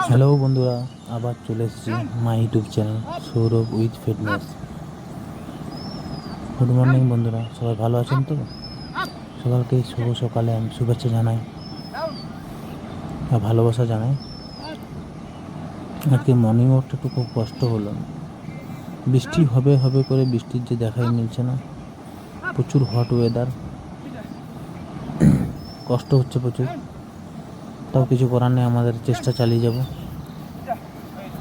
Hello বন্ধুরা, আবার চলে এসেছি my YouTube channel Sourav with fitness. Good morning বন্ধুরা, সবাই ভালো আছেন তো? সকালকে শুভ সকালে আমি শুভেচ্ছা জানাই আর ভালোবাসা জানাই। আজকে মর্নিং ওয়াকটা একটু খুব কষ্ট হলো। বৃষ্টি হবে হবে করে বৃষ্টির যে দেখাই মিলছে না। প্রচুর হট ওয়েদার, কষ্ট হচ্ছে প্রচুর। তাও কিছু করার নেই, আমাদের চেষ্টা চালিয়ে যাব,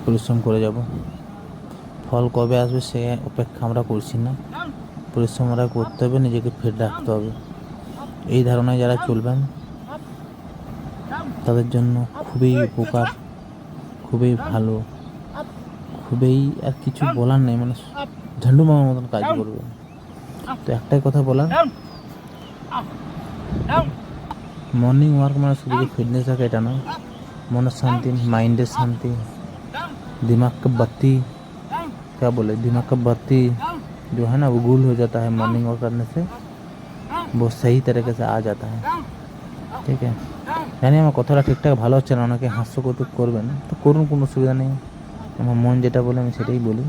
পরিশ্রম করে যাব। ফল কবে আসবে সে অপেক্ষা আমরা করছি না। পরিশ্রম আমরা করতে হবে, নিজেকে ফিট রাখতে হবে। এই ধারণায় যারা চলবেন তাদের জন্য খুবই উপকার, খুবই ভালো, খুবই আর কিছু বলার নেই, মানে ঝান্ডু মামার মতন কাজ করবে। তো একটাই কথা বলার, মর্নিং ওয়ার্ক মানে শুধু যে ফিটনেস থাকে এটা নয়, মনের শান্তি, माइंडेर शांति, दिमाग का बत्ती, क्या बोले, दिमाग का बत्ती जो है ना वो गुल हो जाता है मॉर्निंग वॉक करने से, वो सही तरीके से आ जाता है। ठीक है, জানি আমার কথাটা ঠিকঠাক ভালো হচ্ছে না, অনেকে হাস্যকৌতুক করবেন, তো করুন, কোনো অসুবিধা নেই। আমার মন যেটা বলে আমি সেটাই বলি।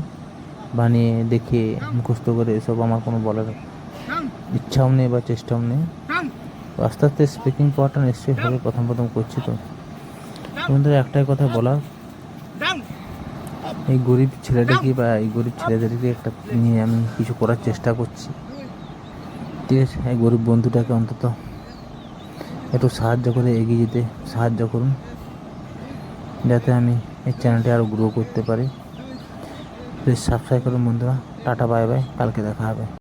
বানিয়ে দেখে মুখস্থ করে এসব আমার কোনো বলার ইচ্ছাও নেই বা চেষ্টাও নেই। তো আস্তে আস্তে স্পিকিং পাওয়ারটা নিশ্চয়ই হবে, প্রথম প্রথম করছি তো। তোমাদের একটাই কথা বলার, এই গরিব ছেলেটাকে বা এই গরিব ছেলেদেরকে একটা নিয়ে আমি কিছু করার চেষ্টা করছি। ঠিক আছে, এই গরিব বন্ধুটাকে অন্তত একটু সাহায্য করে এগিয়ে যেতে সাহায্য করুন, যাতে আমি এই চ্যানেলটি আরও গ্রো করতে পারি। প্লিজ সাবস্ক্রাইব করুন বন্ধুরা। টাটা, বাই বাই, কালকে দেখা হবে।